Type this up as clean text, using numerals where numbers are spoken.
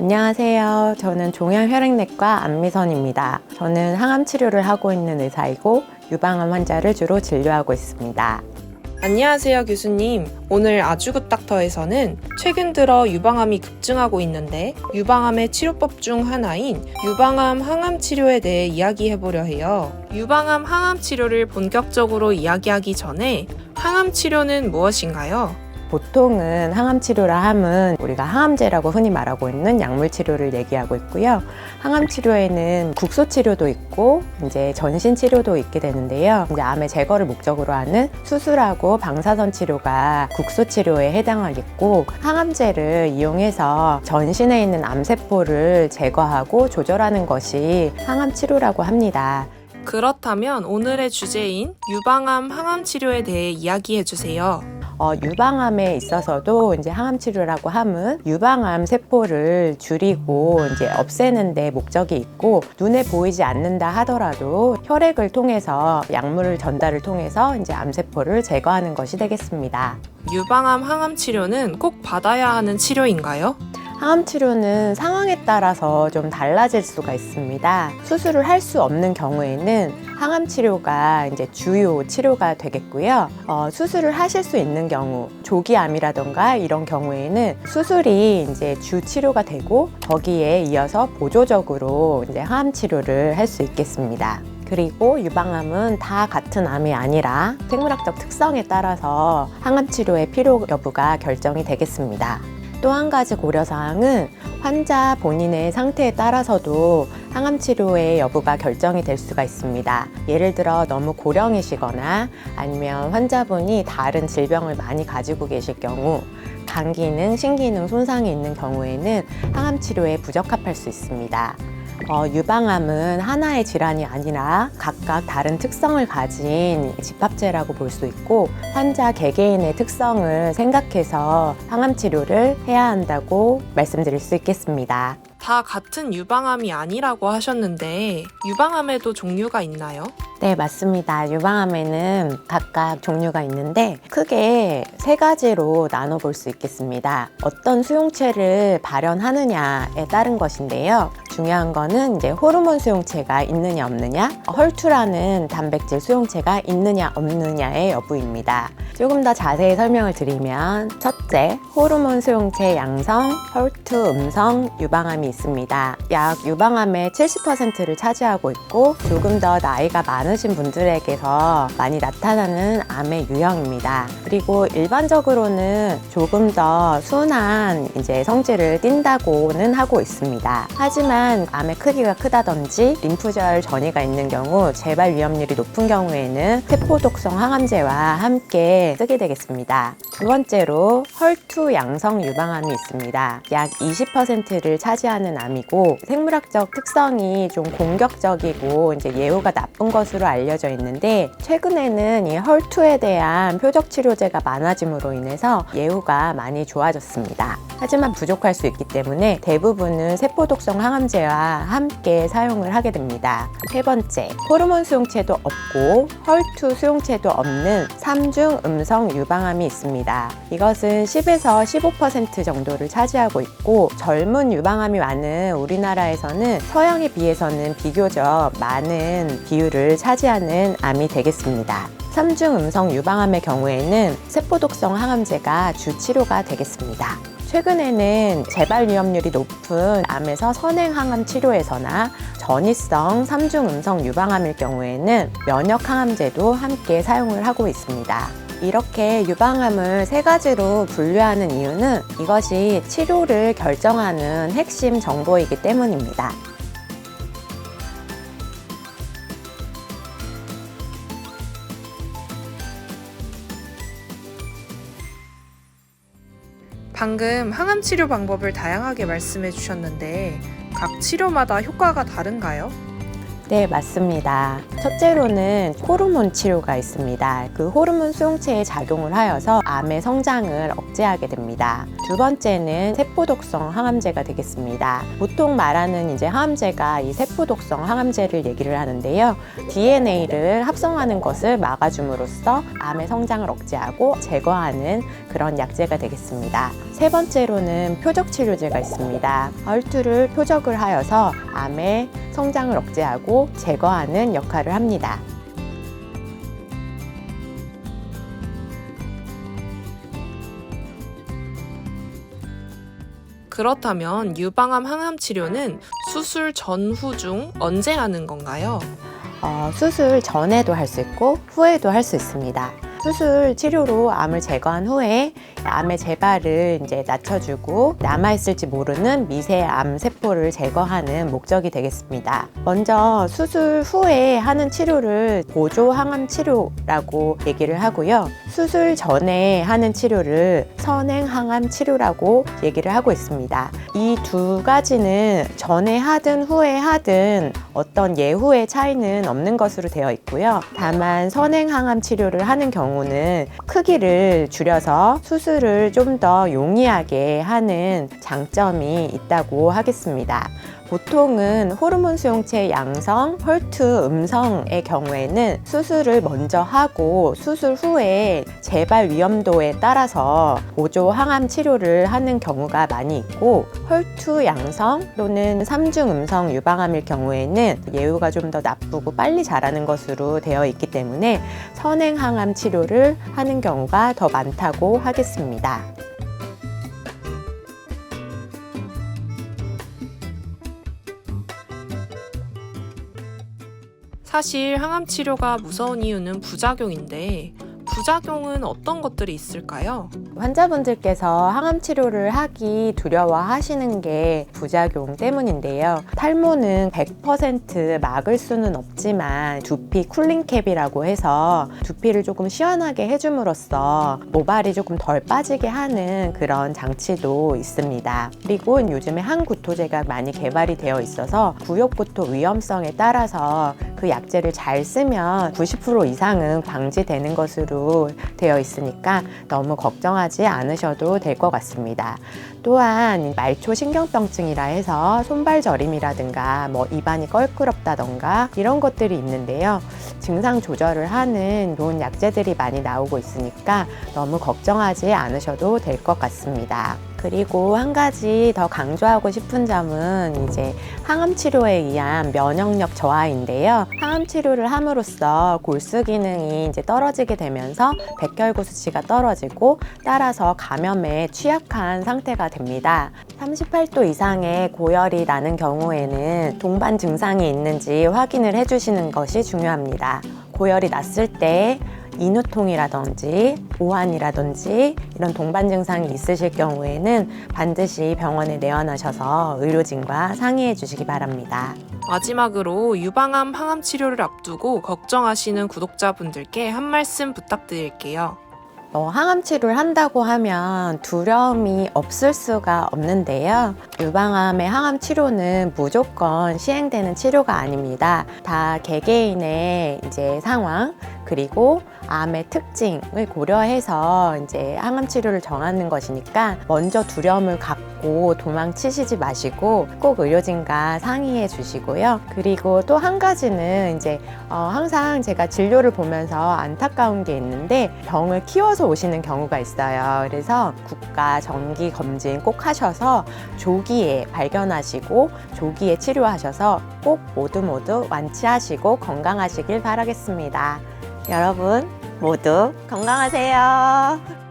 안녕하세요. 저는 종양혈액내과 안미선입니다. 저는 항암 치료를 하고 있는 의사이고 유방암 환자를 주로 진료하고 있습니다. 안녕하세요, 교수님. 오늘 아주굿닥터에서는 최근 들어 유방암이 급증하고 있는데 유방암의 치료법 중 하나인 유방암 항암 치료에 대해 이야기해보려 해요. 유방암 항암 치료를 본격적으로 이야기하기 전에 항암 치료는 무엇인가요? 보통은 항암 치료라 함은 우리가 항암제라고 흔히 말하고 있는 약물 치료를 얘기하고 있고요. 항암 치료에는 국소 치료도 있고 이제 전신 치료도 있게 되는데요. 이제 암의 제거를 목적으로 하는 수술하고 방사선 치료가 국소 치료에 해당하겠고, 항암제를 이용해서 전신에 있는 암세포를 제거하고 조절하는 것이 항암 치료라고 합니다. 그렇다면 오늘의 주제인 유방암 항암 치료에 대해 이야기해주세요. 유방암에 있어서도 이제 항암 치료라고 함은 유방암 세포를 줄이고 이제 없애는 데 목적이 있고, 눈에 보이지 않는다 하더라도 혈액을 통해서 약물을 전달을 통해서 이제 암세포를 제거하는 것이 되겠습니다. 유방암 항암 치료는 꼭 받아야 하는 치료인가요? 항암 치료는 상황에 따라서 좀 달라질 수가 있습니다. 수술을 할 수 없는 경우에는 항암 치료가 이제 주요 치료가 되겠고요. 수술을 하실 수 있는 경우, 조기암이라던가 이런 경우에는 수술이 이제 주 치료가 되고 거기에 이어서 보조적으로 이제 항암 치료를 할 수 있겠습니다. 그리고 유방암은 다 같은 암이 아니라 생물학적 특성에 따라서 항암 치료의 필요 여부가 결정이 되겠습니다. 또 한 가지 고려사항은 환자 본인의 상태에 따라서도 항암 치료의 여부가 결정이 될 수가 있습니다. 예를 들어 너무 고령이시거나 아니면 환자분이 다른 질병을 많이 가지고 계실 경우, 간기능, 신기능 손상이 있는 경우에는 항암 치료에 부적합할 수 있습니다. 유방암은 하나의 질환이 아니라 각각 다른 특성을 가진 집합체라고 볼 수 있고, 환자 개개인의 특성을 생각해서 항암 치료를 해야 한다고 말씀드릴 수 있겠습니다. 다 같은 유방암이 아니라고 하셨는데 유방암에도 종류가 있나요? 네, 맞습니다. 유방암에는 각각 종류가 있는데 크게 세 가지로 나눠볼 수 있겠습니다. 어떤 수용체를 발현하느냐에 따른 것인데요. 중요한 거는 이제 호르몬 수용체가 있느냐 없느냐, 헐투라는 단백질 수용체가 있느냐 없느냐의 여부입니다. 조금 더 자세히 설명을 드리면, 첫째, 호르몬 수용체 양성, 헐투 음성 유방암이 있습니다. 약 유방암의 70%를 차지하고 있고 조금 더 나이가 많으신 분들에게서 많이 나타나는 암의 유형입니다. 그리고 일반적으로는 조금 더 순한 이제 성질을 띈다고는 하고 있습니다. 하지만 암의 크기가 크다든지 림프절 전이가 있는 경우, 재발 위험률이 높은 경우에는 세포독성 항암제와 함께 쓰게 되겠습니다. 두 번째로 헐투 양성 유방암이 있습니다. 약 20%를 차지하는 암이고 생물학적 특성이 좀 공격적이고 이제 예후가 나쁜 것으로 알려져 있는데, 최근에는 이 헐투에 대한 표적 치료제가 많아짐으로 인해서 예후가 많이 좋아졌습니다. 하지만 부족할 수 있기 때문에 대부분은 세포독성 항암제와 함께 사용을 하게 됩니다. 세 번째, 호르몬 수용체도 없고 헐투 수용체도 없는 3중 음성 유방암이 있습니다. 이것은 10에서 15% 정도를 차지하고 있고, 젊은 유방암이 많은 우리나라에서는 서양에 비해서는 비교적 많은 비율을 차지하는 암이 되겠습니다. 3중 음성 유방암의 경우에는 세포독성 항암제가 주 치료가 되겠습니다. 최근에는 재발 위험률이 높은 암에서 선행 항암 치료에서나 전이성 3중 음성 유방암일 경우에는 면역 항암제도 함께 사용을 하고 있습니다. 이렇게 유방암을 세 가지로 분류하는 이유는 이것이 치료를 결정하는 핵심 정보이기 때문입니다. 방금 항암 치료 방법을 다양하게 말씀해 주셨는데 각 치료마다 효과가 다른가요? 네, 맞습니다. 첫째로는 호르몬 치료가 있습니다. 그 호르몬 수용체에 작용을 하여서 암의 성장을 억제하게 됩니다. 두 번째는 세포독성 항암제가 되겠습니다. 보통 말하는 이제 항암제가 이 세포독성 항암제를 얘기를 하는데요. DNA를 합성하는 것을 막아줌으로써 암의 성장을 억제하고 제거하는 그런 약제가 되겠습니다. 세 번째로는 표적치료제가 있습니다. 혈투를 표적을 하여서 암의 성장을 억제하고 제거하는 역할을 합니다. 그렇다면 유방암 항암 치료는 수술 전후 중 언제 하는 건가요? 수술 전에도 할 수 있고 후에도 할 수 있습니다. 수술 치료로 암을 제거한 후에 암의 재발을 이제 낮춰주고 남아있을지 모르는 미세암 세포를 제거하는 목적이 되겠습니다. 먼저 수술 후에 하는 치료를 보조 항암 치료라고 얘기를 하고요. 수술 전에 하는 치료를 선행 항암 치료라고 얘기를 하고 있습니다. 이 두 가지는 전에 하든 후에 하든 어떤 예후의 차이는 없는 것으로 되어 있고요. 다만 선행 항암 치료를 하는 경우는 크기를 줄여서 수술을 좀 더 용이하게 하는 장점이 있다고 하겠습니다. 보통은 호르몬 수용체 양성, 혈투 음성의 경우에는 수술을 먼저 하고 수술 후에 재발 위험도에 따라서 보조 항암 치료를 하는 경우가 많이 있고, 혈투 양성 또는 3중 음성 유방암일 경우에는 예후가 좀 더 나쁘고 빨리 자라는 것으로 되어 있기 때문에 선행 항암 치료를 하는 경우가 더 많다고 하겠습니다. 사실 항암 치료가 무서운 이유는 부작용인데 부작용은 어떤 것들이 있을까요? 환자분들께서 항암 치료를 하기 두려워하시는 게 부작용 때문인데요. 탈모는 100% 막을 수는 없지만 두피 쿨링캡이라고 해서 두피를 조금 시원하게 해줌으로써 모발이 조금 덜 빠지게 하는 그런 장치도 있습니다. 그리고 요즘에 항구토제가 많이 개발이 되어 있어서 구역구토 위험성에 따라서 그 약제를 잘 쓰면 90% 이상은 방지되는 것으로 되어 있으니까 너무 걱정하지 않으셔도 될 것 같습니다. 또한 말초 신경병증이라 해서 손발 저림이라든가 입안이 껄끄럽다던가 이런 것들이 있는데요. 증상 조절을 하는 좋은 약제들이 많이 나오고 있으니까 너무 걱정하지 않으셔도 될 것 같습니다. 그리고 한 가지 더 강조하고 싶은 점은 이제 항암 치료에 의한 면역력 저하인데요. 항암 치료를 함으로써 골수 기능이 이제 떨어지게 되면서 백혈구 수치가 떨어지고 따라서 감염에 취약한 상태가 됩니다. 38도 이상의 고열이 나는 경우에는 동반 증상이 있는지 확인을 해주시는 것이 중요합니다. 고열이 났을 때 인후통이라든지 오한이라든지 이런 동반 증상이 있으실 경우에는 반드시 병원에 내원하셔서 의료진과 상의해 주시기 바랍니다. 마지막으로 유방암 항암 치료를 앞두고 걱정하시는 구독자분들께 한 말씀 부탁드릴게요. 항암 치료를 한다고 하면 두려움이 없을 수가 없는데요. 유방암의 항암 치료는 무조건 시행되는 치료가 아닙니다. 다 개개인의 이제 상황 그리고 암의 특징을 고려해서 이제 항암 치료를 정하는 것이니까 먼저 두려움을 갖고 도망치시지 마시고 꼭 의료진과 상의해 주시고요. 그리고 또 한 가지는 이제 항상 제가 진료를 보면서 안타까운 게 있는데 병을 키워서 오시는 경우가 있어요. 그래서 국가 정기 검진 꼭 하셔서 조기에 발견하시고 조기에 치료하셔서 꼭 모두 완치하시고 건강하시길 바라겠습니다. 여러분 모두 건강하세요.